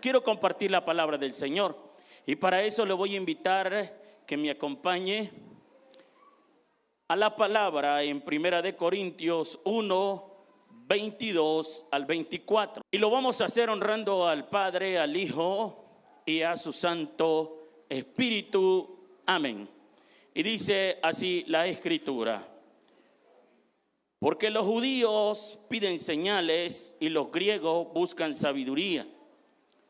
quiero compartir la palabra del Señor. Y para eso le voy a invitar que me acompañe a la palabra en 1 Corintios 1, 22 al 24. Y lo vamos a hacer honrando al Padre, al Hijo y a su Santo Espíritu. Amén. Y dice así la Escritura: porque los judíos piden señales y los griegos buscan sabiduría,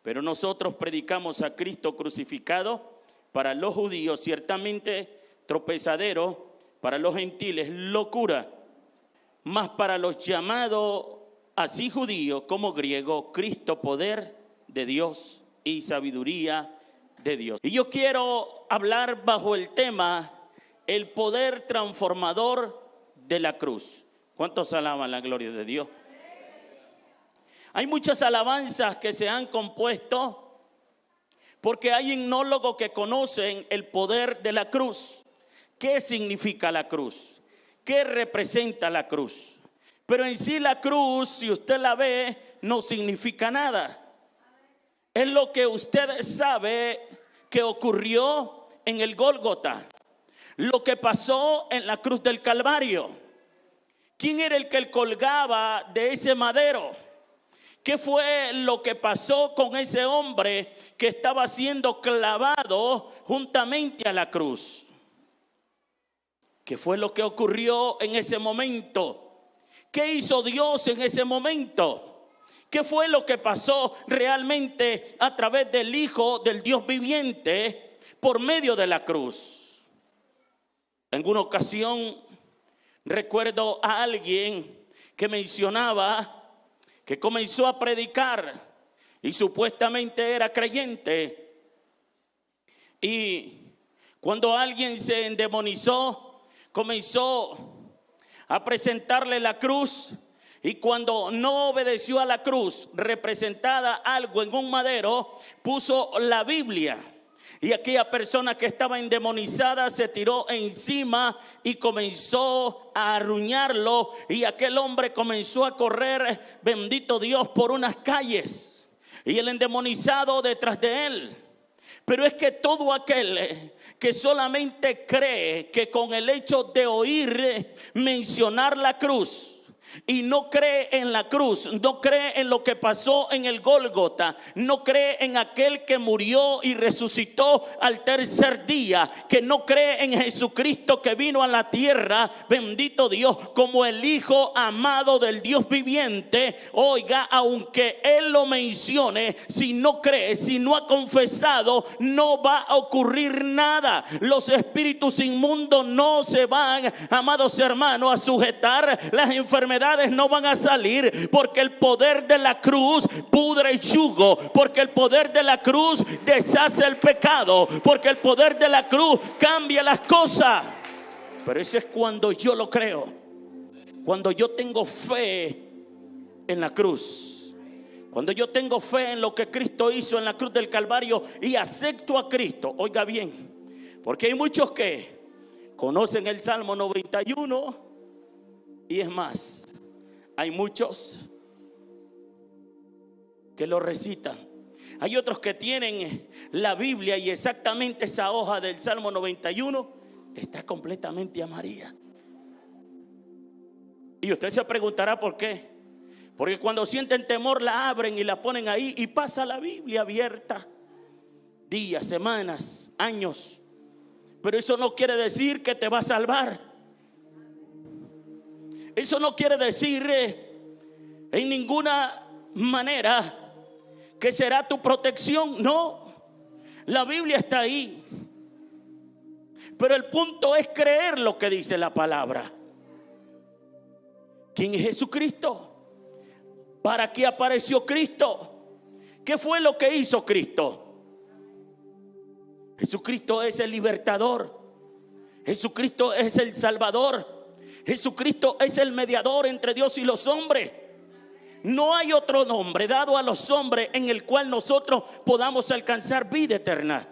pero nosotros predicamos a Cristo crucificado, para los judíos ciertamente tropezadero, para los gentiles locura, mas para los llamados así judíos como griegos, Cristo poder de Dios y sabiduría de Dios. Y yo quiero hablar bajo el tema el poder transformador de la cruz. ¿Cuántos alaban la gloria de Dios? Hay muchas alabanzas que se han compuesto porque hay gnólogos que conocen el poder de la cruz. ¿Qué significa la cruz? ¿Qué representa la cruz? Pero en sí la cruz, si usted la ve, no significa nada. Es lo que usted sabe que ocurrió en el Gólgota, lo que pasó en la cruz del Calvario. ¿Quién era el que colgaba de ese madero? ¿Qué fue lo que pasó con ese hombre que estaba siendo clavado juntamente a la cruz? ¿Qué fue lo que ocurrió en ese momento? ¿Qué hizo Dios en ese momento? ¿Qué fue lo que pasó realmente a través del Hijo del Dios viviente por medio de la cruz? En una ocasión recuerdo a alguien que mencionaba que comenzó a predicar y supuestamente era creyente. Y cuando alguien se endemonizó, comenzó a presentarle la cruz. Y cuando no obedeció a la cruz, representada algo en un madero, puso la Biblia. Y aquella persona que estaba endemonizada se tiró encima y comenzó a arruñarlo. Y aquel hombre comenzó a correr, bendito Dios, por unas calles. Y el endemonizado detrás de él. Pero es que todo aquel que solamente cree que con el hecho de oír mencionar la cruz y no cree en la cruz, no cree en lo que pasó en el Gólgota, no cree en aquel que murió y resucitó al tercer día, que no cree en Jesucristo que vino a la tierra, bendito Dios, como el Hijo amado del Dios viviente. Oiga, aunque Él lo mencione, si no cree, si no ha confesado, no va a ocurrir nada. Los espíritus inmundos no se van, amados hermanos, a sujetar. Las enfermedades no van a salir, porque el poder de la cruz pudre el yugo, porque el poder de la cruz deshace el pecado, porque el poder de la cruz cambia las cosas. Pero eso es cuando yo lo creo, cuando yo tengo fe en la cruz, cuando yo tengo fe en lo que Cristo hizo en la cruz del Calvario y acepto a Cristo. Oiga bien, porque hay muchos que conocen el Salmo 91 y es más, hay muchos que lo recitan. Hay otros que tienen la Biblia y exactamente esa hoja del Salmo 91 está completamente amarilla. Y usted se preguntará por qué. Porque cuando sienten temor la abren y la ponen ahí y pasa la Biblia abierta días, semanas, años. Pero eso no quiere decir que te va a salvar. Eso no quiere decir en ninguna manera que será tu protección. No, la Biblia está ahí. Pero el punto es creer lo que dice la palabra. ¿Quién es Jesucristo? ¿Para qué apareció Cristo? ¿Qué fue lo que hizo Cristo? Jesucristo es el libertador. Jesucristo es el salvador. Jesucristo es el mediador entre Dios y los hombres. No hay otro nombre dado a los hombres en el cual nosotros podamos alcanzar vida eterna.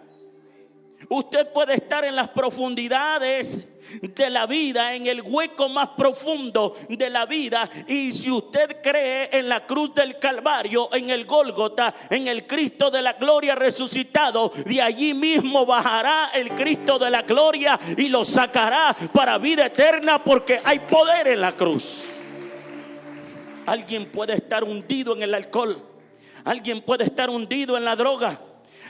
Usted puede estar en las profundidades de la vida, en el hueco más profundo de la vida, y si usted cree en la cruz del Calvario, en el Gólgota, en el Cristo de la gloria resucitado, de allí mismo bajará el Cristo de la gloria y lo sacará para vida eterna, porque hay poder en la cruz. Alguien puede estar hundido en el alcohol, alguien puede estar hundido en la droga,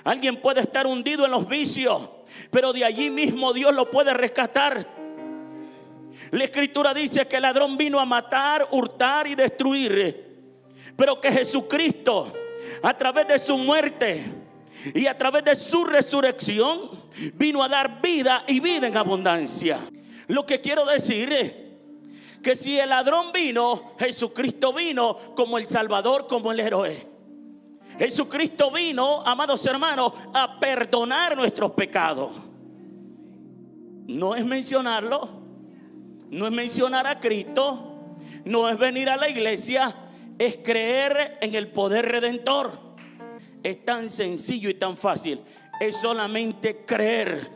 alguien puede estar hundido en los vicios, pero de allí mismo Dios lo puede rescatar. La Escritura dice que el ladrón vino a matar, hurtar y destruir, pero que Jesucristo, a través de su muerte y a través de su resurrección, vino a dar vida y vida en abundancia. Lo que quiero decir es que si el ladrón vino, Jesucristo vino como el Salvador, como el héroe. Jesucristo vino, amados hermanos, a perdonar nuestros pecados. No es mencionarlo, no es mencionar a Cristo, no es venir a la iglesia, es creer en el poder redentor. Es tan sencillo y tan fácil, es solamente creer,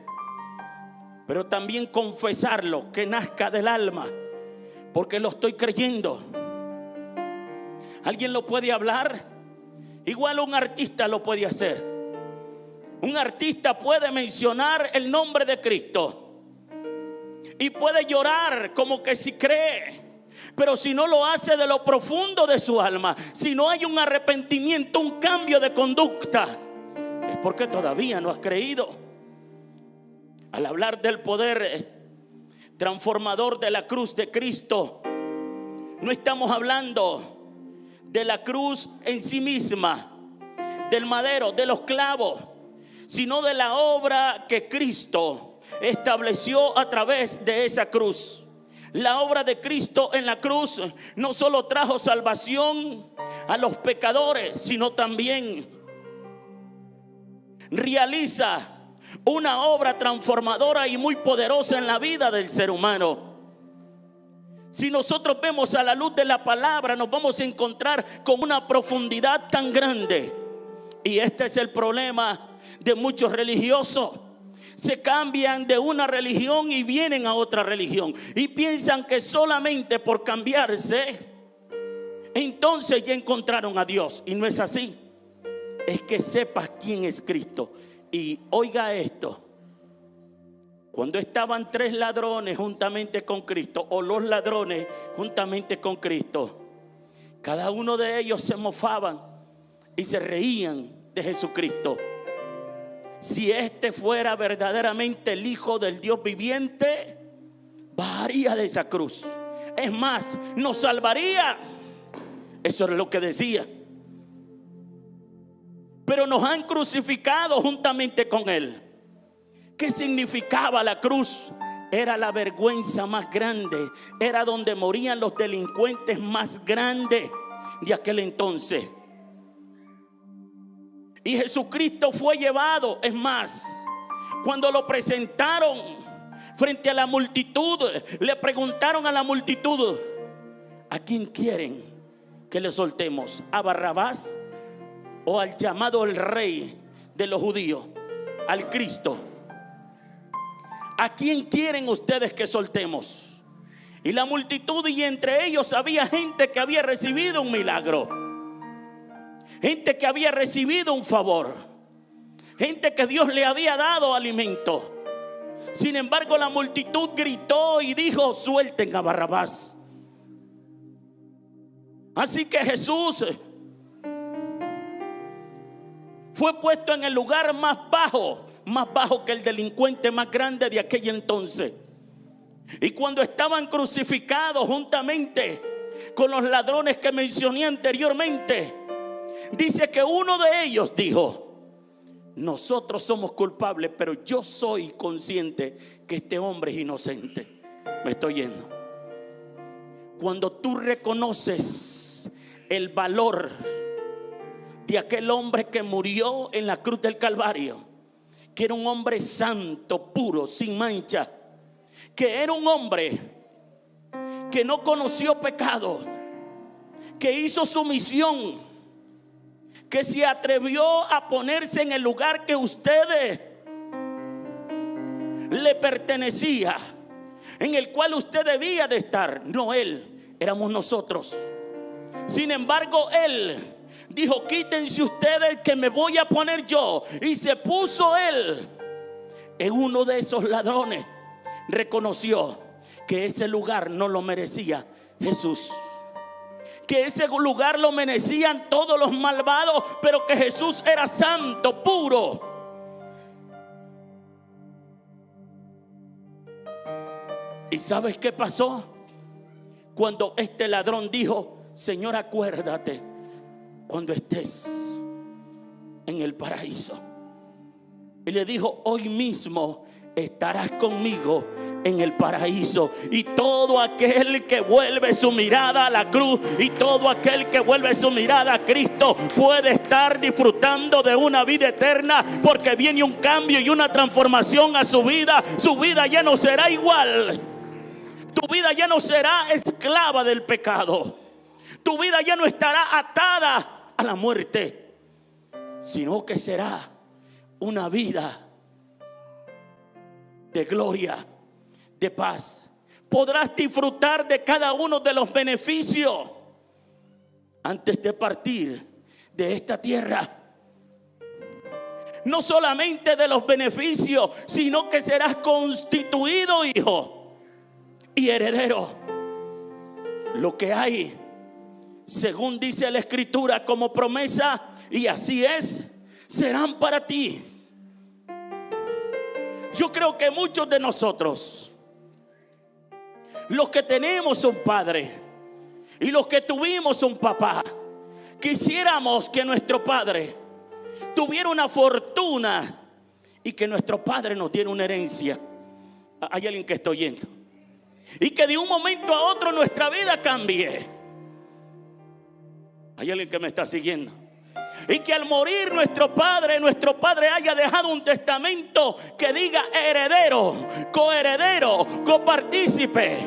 pero también confesarlo, que nazca del alma, porque lo estoy creyendo. ¿Alguien lo puede hablar? Igual un artista lo puede hacer. Un artista puede mencionar el nombre de Cristo y puede llorar como que si cree, pero si no lo hace de lo profundo de su alma, si no hay un arrepentimiento, un cambio de conducta, es porque todavía no has creído. Al hablar del poder transformador de la cruz de Cristo, no estamos hablando de la cruz en sí misma, del madero, de los clavos, sino de la obra que Cristo estableció a través de esa cruz. La obra de Cristo en la cruz no solo trajo salvación a los pecadores, sino también realiza una obra transformadora y muy poderosa en la vida del ser humano. Si nosotros vemos a la luz de la palabra, nos vamos a encontrar con una profundidad tan grande. Y este es el problema de muchos religiosos. Se cambian de una religión y vienen a otra religión, y piensan que solamente por cambiarse, entonces ya encontraron a Dios. Y no es así. Es que sepas quién es Cristo. Y oiga esto: cuando estaban 3 ladrones juntamente con Cristo, o los ladrones juntamente con Cristo, cada uno de ellos se mofaban y se reían de Jesucristo. Si este fuera verdaderamente el Hijo del Dios viviente, bajaría de esa cruz. Es más, nos salvaría. Eso es lo que decía. Pero nos han crucificado juntamente con Él. ¿Qué significaba la cruz? Era la vergüenza más grande. Era donde morían los delincuentes más grandes de aquel entonces. Y Jesucristo fue llevado. Es más, cuando lo presentaron frente a la multitud, le preguntaron a la multitud: ¿a quién quieren que le soltemos? ¿A Barrabás o al llamado el rey de los judíos, al Cristo? ¿A quién quieren ustedes que soltemos? Y la multitud, y entre ellos había gente que había recibido un milagro, gente que había recibido un favor, gente que Dios le había dado alimento. Sin embargo, la multitud gritó y dijo: suelten a Barrabás. Así que Jesús fue puesto en el lugar más bajo que el delincuente más grande de aquel entonces. Y cuando estaban crucificados juntamente con los ladrones que mencioné anteriormente, dice que uno de ellos dijo: nosotros somos culpables, pero yo soy consciente que este hombre es inocente. Me estoy yendo. Cuando tú reconoces el valor de aquel hombre que murió en la cruz del Calvario, que era un hombre santo, puro, sin mancha, que era un hombre que no conoció pecado, que hizo su misión, que se atrevió a ponerse en el lugar que ustedes le pertenecía, en el cual usted debía de estar. No él, éramos nosotros. Sin embargo, él dijo: quítense ustedes que me voy a poner yo. Y se puso él en uno de esos ladrones. Reconoció que ese lugar no lo merecía Jesús, que ese lugar lo merecían todos los malvados, pero que Jesús era santo, puro. ¿Y sabes qué pasó? Cuando este ladrón dijo: Señor, acuérdate cuando estés en el paraíso. Y le dijo: hoy mismo estarás conmigo en el paraíso. Y todo aquel que vuelve su mirada a la cruz, y todo aquel que vuelve su mirada a Cristo, puede estar disfrutando de una vida eterna, porque viene un cambio y una transformación a su vida. Su vida ya no será igual. Tu vida ya no será esclava del pecado. Tu vida ya no estará atada a la muerte, sino que será una vida de gloria, de paz. Podrás disfrutar de cada uno de los beneficios antes de partir de esta tierra. No solamente de los beneficios, sino que serás constituido hijo y heredero. Lo que hay, según dice la Escritura, como promesa, y así es, serán para ti. Yo creo que muchos de nosotros, los que tenemos un padre y los que tuvimos un papá, quisiéramos que nuestro padre tuviera una fortuna y que nuestro padre nos diera una herencia. Hay alguien que está oyendo. Y que de un momento a otro nuestra vida cambie. Hay alguien que me está siguiendo. Y que al morir nuestro padre haya dejado un testamento que diga heredero, coheredero, copartícipe.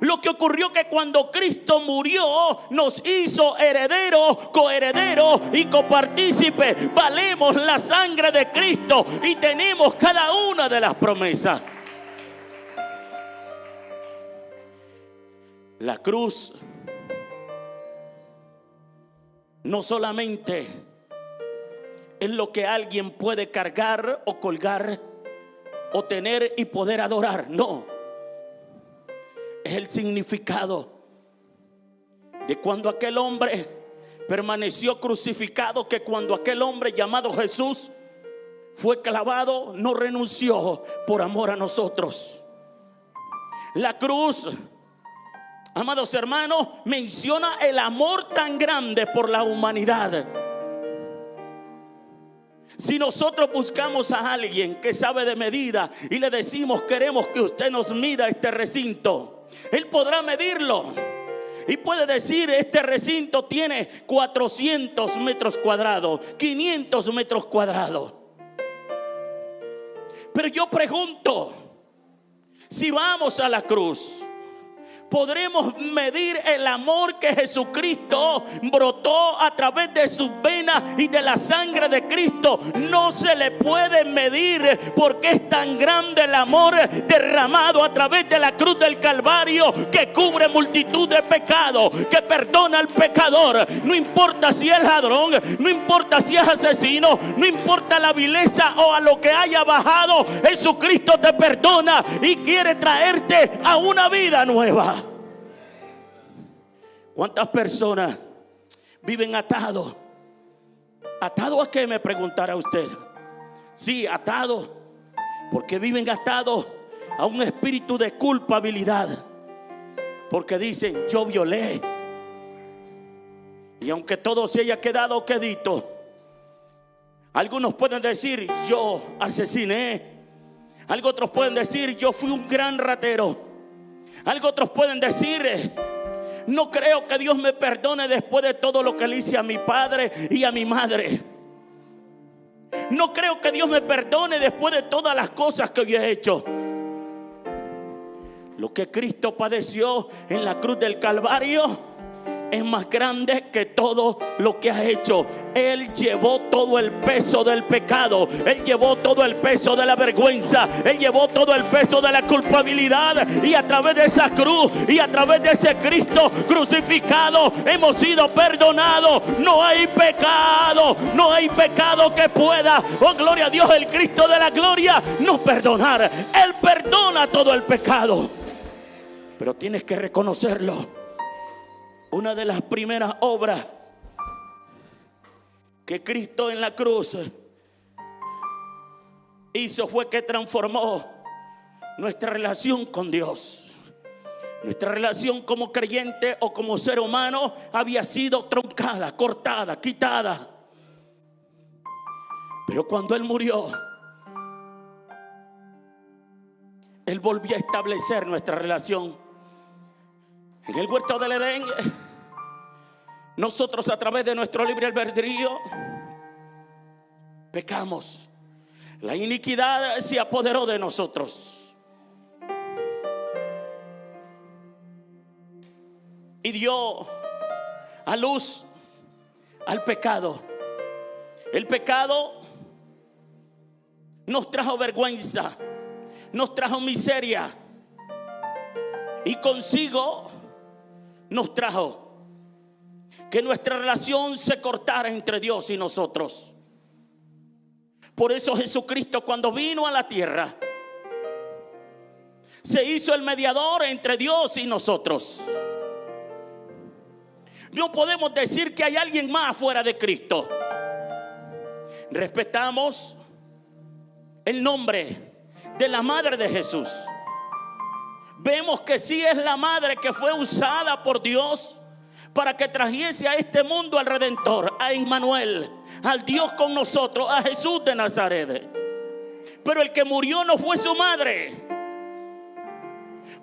Lo que ocurrió que cuando Cristo murió, nos hizo heredero, coheredero y copartícipe. Valemos la sangre de Cristo y tenemos cada una de las promesas. La cruz no solamente es lo que alguien puede cargar o colgar o tener y poder adorar. No, es el significado de cuando aquel hombre permaneció crucificado, que cuando aquel hombre llamado Jesús fue clavado, no renunció por amor a nosotros. La cruz, amados hermanos, menciona el amor tan grande por la humanidad. Si nosotros buscamos a alguien que sabe de medida y le decimos: queremos que usted nos mida este recinto, él podrá medirlo y puede decir: este recinto tiene 400 metros cuadrados, 500 metros cuadrados. Pero yo pregunto, si vamos a la cruz, ¿podremos medir el amor que Jesucristo brotó a través de sus venas y de la sangre de Cristo? No se le puede medir, porque es tan grande el amor derramado a través de la cruz del Calvario, que cubre multitud de pecados, que perdona al pecador. No importa si es ladrón, no importa si es asesino, no importa la vileza o a lo que haya bajado, Jesucristo te perdona y quiere traerte a una vida nueva. ¿Cuántas personas viven atados? ¿Atado a qué, me preguntará usted? Sí, atados, porque viven atados a un espíritu de culpabilidad, porque dicen: yo violé. Y aunque todo se haya quedado quedito, algunos pueden decir: yo asesiné. Algo otros pueden decir: yo fui un gran ratero. Algo otros pueden decir: no creo que Dios me perdone después de todo lo que le hice a mi padre y a mi madre. No creo que Dios me perdone después de todas las cosas que yo he hecho. Lo que Cristo padeció en la cruz del Calvario es más grande que todo lo que has hecho. Él llevó todo el peso del pecado. Él llevó todo el peso de la vergüenza. Él llevó todo el peso de la culpabilidad. Y a través de esa cruz y a través de ese Cristo crucificado hemos sido perdonados. No hay pecado, no hay pecado que pueda, oh gloria a Dios, el Cristo de la gloria, no perdonar. Él perdona todo el pecado. Pero tienes que reconocerlo. Una de las primeras obras que Cristo en la cruz hizo fue que transformó nuestra relación con Dios. Nuestra relación como creyente o como ser humano había sido truncada, cortada, quitada. Pero cuando Él murió, Él volvió a establecer nuestra relación. En el huerto del Edén, nosotros a través de nuestro libre albedrío pecamos. La iniquidad se apoderó de nosotros y dio a luz al pecado. El pecado nos trajo vergüenza, nos trajo miseria y consigo nos trajo que nuestra relación se cortara entre Dios y nosotros. Por eso Jesucristo, cuando vino a la tierra, se hizo el mediador entre Dios y nosotros. No podemos decir que hay alguien más fuera de Cristo. Respetamos el nombre de la madre de Jesús. Vemos que sí es la madre que fue usada por Dios para que trajese a este mundo al Redentor, a Emmanuel, al Dios con nosotros, a Jesús de Nazaret. Pero el que murió no fue su madre.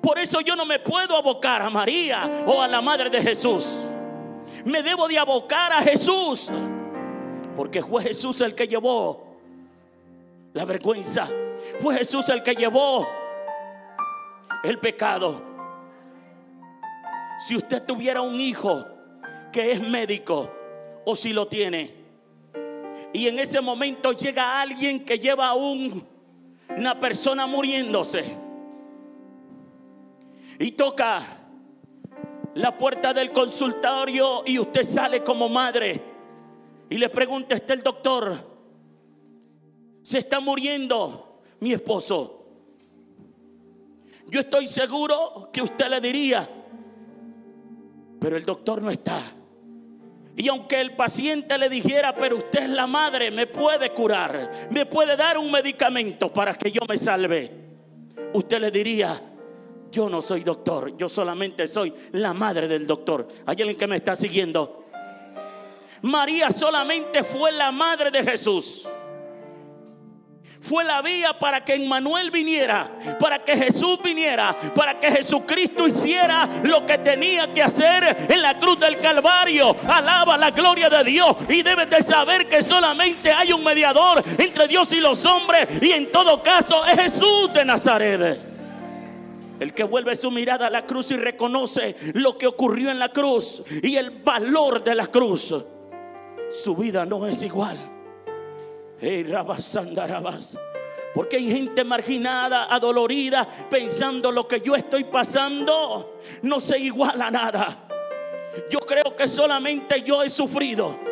Por eso yo no me puedo abocar a María o a la madre de Jesús. Me debo de abocar a Jesús, porque fue Jesús el que llevó la vergüenza. Fue Jesús el que llevó el pecado. Si usted tuviera un hijo que es médico, o si lo tiene, y en ese momento llega alguien que lleva a una persona muriéndose y toca la puerta del consultorio y usted sale como madre y le pregunta: ¿está el doctor? Se está muriendo mi esposo. Yo estoy seguro que usted le diría: pero el doctor no está. Y aunque el paciente le dijera: pero usted es la madre, me puede curar, me puede dar un medicamento para que yo me salve, usted le diría: yo no soy doctor, yo solamente soy la madre del doctor. ¿Hay alguien que me está siguiendo? María solamente fue la madre de Jesús. Fue la vía para que Emmanuel viniera, para que Jesús viniera, para que Jesucristo hiciera lo que tenía que hacer en la cruz del Calvario. Alaba la gloria de Dios. Y debes de saber que solamente hay un mediador entre Dios y los hombres, y en todo caso es Jesús de Nazaret. El que vuelve su mirada a la cruz y reconoce lo que ocurrió en la cruz y el valor de la cruz, su vida no es igual. Porque hay gente marginada, adolorida, pensando: lo que yo estoy pasando no se iguala a nada. Yo creo que solamente yo he sufrido.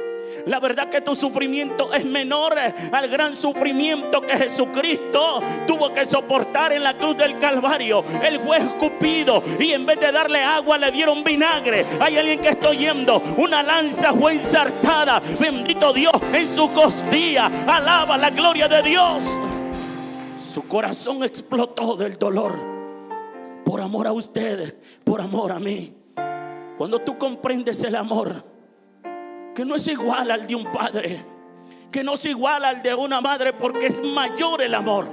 La verdad que tu sufrimiento es menor al gran sufrimiento que Jesucristo tuvo que soportar en la cruz del Calvario. Él fue escupido y en vez de darle agua le dieron vinagre. Hay alguien que está oyendo. Una lanza fue ensartada, bendito Dios, en su costilla. Alaba la gloria de Dios. Su corazón explotó del dolor por amor a ustedes, por amor a mí. Cuando tú comprendes el amor, que no es igual al de un padre, que no es igual al de una madre, porque es mayor el amor.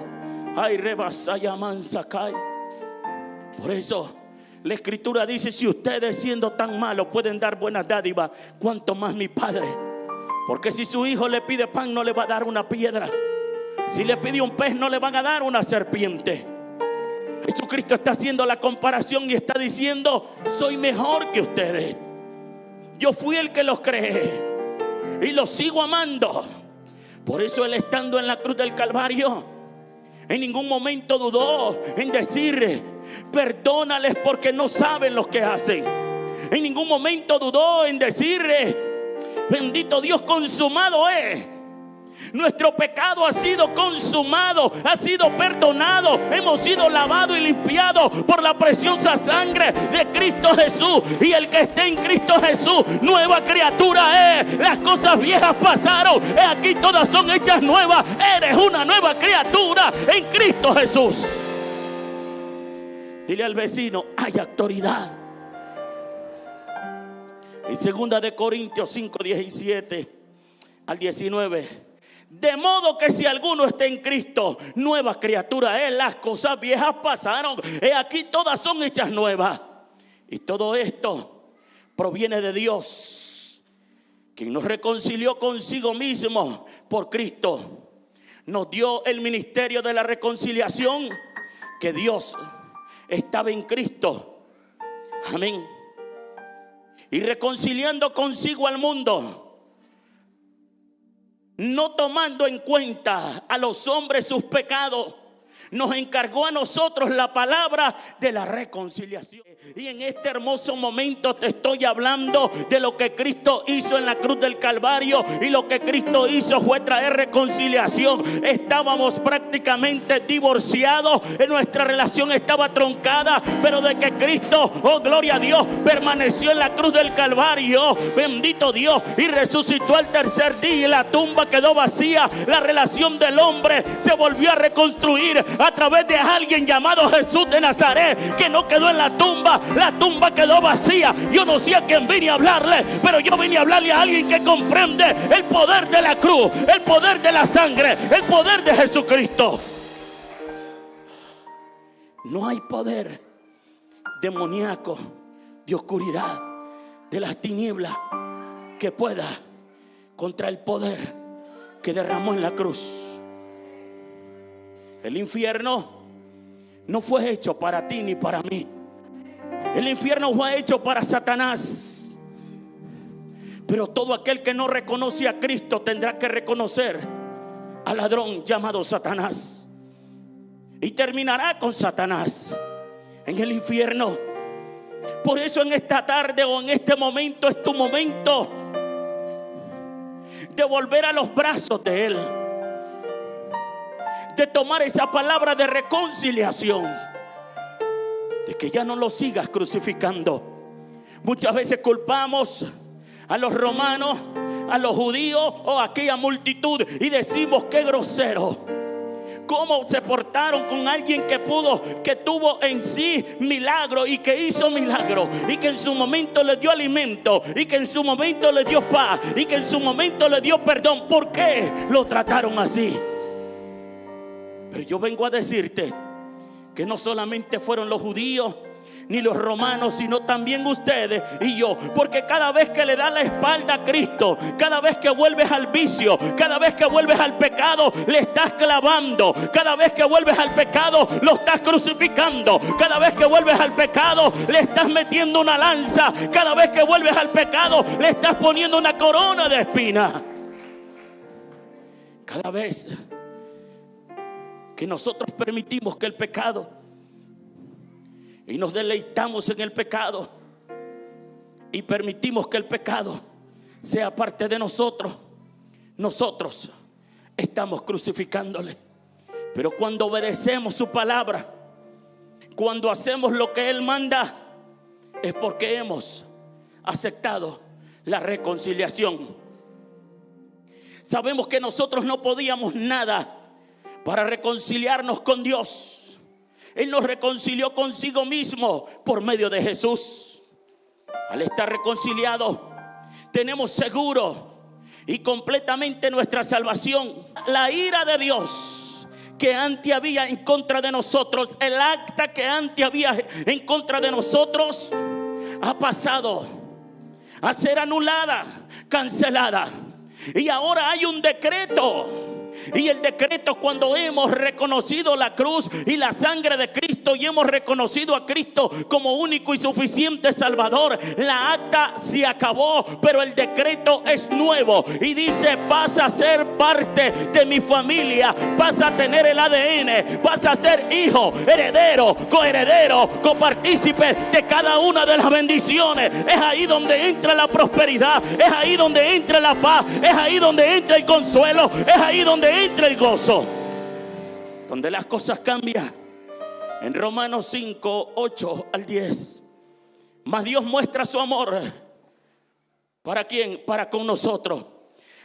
Ay, rebasaya mansa cae. Por eso la Escritura dice: si ustedes, siendo tan malos, pueden dar buenas dádivas, cuánto más mi Padre. Porque si su hijo le pide pan, no le va a dar una piedra. Si le pide un pez, no le van a dar una serpiente. Jesucristo está haciendo la comparación y está diciendo: soy mejor que ustedes. Yo fui el que los creé y los sigo amando. Por eso Él, estando en la cruz del Calvario, en ningún momento dudó en decir: perdónales porque no saben lo que hacen. En ningún momento dudó en decir: bendito Dios, consumado es. Nuestro pecado ha sido consumado, ha sido perdonado. Hemos sido lavados y limpiados por la preciosa sangre de Cristo Jesús. Y el que esté en Cristo Jesús, nueva criatura es. Las cosas viejas pasaron, aquí todas son hechas nuevas. Eres una nueva criatura en Cristo Jesús. Dile al vecino: hay autoridad. En 2 de Corintios 5, 17 al 19. De modo que si alguno está en Cristo, nueva criatura es. Las cosas viejas pasaron, aquí todas son hechas nuevas. Y todo esto proviene de Dios, quien nos reconcilió consigo mismo por Cristo. Nos dio el ministerio de la reconciliación, que Dios estaba en Cristo. Amén. Y reconciliando consigo al mundo, no tomando en cuenta a los hombres sus pecados, nos encargó a nosotros la palabra de la reconciliación. Y en este hermoso momento te estoy hablando de lo que Cristo hizo en la cruz del Calvario. Y lo que Cristo hizo fue traer reconciliación. Estábamos prácticamente divorciados, nuestra relación estaba truncada, pero de que Cristo, oh gloria a Dios, permaneció en la cruz del Calvario, bendito Dios, y resucitó al tercer día y la tumba quedó vacía. La relación del hombre se volvió a reconstruir a través de alguien llamado Jesús de Nazaret, que no quedó en la tumba quedó vacía. Yo no sé a quién vine a hablarle, pero yo vine a hablarle a alguien que comprende el poder de la cruz, el poder de la sangre, el poder de Jesucristo. No hay poder demoníaco, de oscuridad, de las tinieblas, que pueda contra el poder que derramó en la cruz. El infierno no fue hecho para ti ni para mí. El infierno fue hecho para Satanás. Pero todo aquel que no reconoce a Cristo tendrá que reconocer al ladrón llamado Satanás. Y terminará con Satanás en el infierno. Por eso en esta tarde o en este momento es tu momento de volver a los brazos de Él, de tomar esa palabra de reconciliación, de que ya no lo sigas crucificando. Muchas veces culpamos a los romanos, a los judíos o a aquella multitud y decimos: qué grosero, cómo se portaron con alguien que tuvo en sí milagro y que hizo milagro, y que en su momento le dio alimento, y que en su momento le dio paz, y que en su momento le dio perdón. ¿Por qué lo trataron así? Pero yo vengo a decirte que no solamente fueron los judíos ni los romanos, sino también ustedes y yo. Porque cada vez que le das la espalda a Cristo, cada vez que vuelves al vicio, cada vez que vuelves al pecado, le estás clavando. Cada vez que vuelves al pecado, lo estás crucificando. Cada vez que vuelves al pecado, le estás metiendo una lanza. Cada vez que vuelves al pecado, le estás poniendo una corona de espinas. Cada vez que nosotros permitimos que el pecado, y nos deleitamos en el pecado, y permitimos que el pecado sea parte de nosotros, nosotros estamos crucificándole. Pero cuando obedecemos su palabra, cuando hacemos lo que Él manda, es porque hemos aceptado la reconciliación. Sabemos que nosotros no podíamos nada para reconciliarnos con Dios. Él nos reconcilió consigo mismo por medio de Jesús. Al estar reconciliados, tenemos seguro y completamente nuestra salvación. La ira de Dios que antes había en contra de nosotros, el acta que antes había en contra de nosotros, ha pasado a ser anulada, cancelada. Y ahora hay un decreto. Y el decreto, cuando hemos reconocido la cruz y la sangre de Cristo, Cristo y hemos reconocido a Cristo como único y suficiente Salvador, la acta se acabó, pero el decreto es nuevo y dice: vas a ser parte de mi familia, vas a tener el ADN, vas a ser hijo, heredero, coheredero, copartícipe de cada una de las bendiciones. Es ahí donde entra la prosperidad, es ahí donde entra la paz, es ahí donde entra el consuelo, es ahí donde entra el gozo, donde las cosas cambian. En Romanos 5, 8 al 10. Mas Dios muestra su amor. ¿Para quién? Para con nosotros.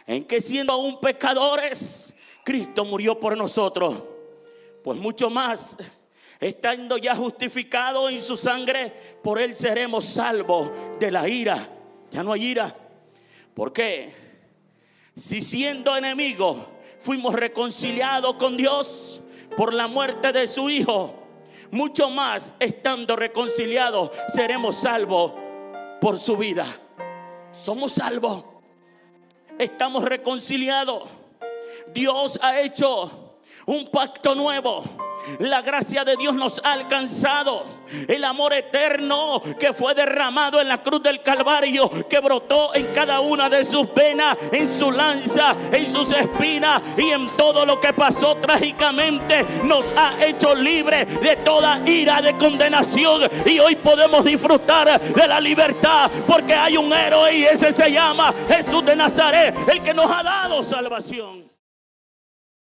En que siendo aún pecadores, Cristo murió por nosotros. Pues mucho más, estando ya justificados en su sangre, por él seremos salvos de la ira. Ya no hay ira. ¿Por qué? Si siendo enemigos fuimos reconciliados con Dios por la muerte de su Hijo, mucho más, estando reconciliados, seremos salvos por su vida. Somos salvos. Estamos reconciliados. Dios ha hecho un pacto nuevo. La gracia de Dios nos ha alcanzado. El amor eterno que fue derramado en la cruz del Calvario, que brotó en cada una de sus venas, en su lanza, en sus espinas y en todo lo que pasó trágicamente, nos ha hecho libres de toda ira de condenación. Y hoy podemos disfrutar de la libertad, porque hay un héroe y ese se llama Jesús de Nazaret, el que nos ha dado salvación.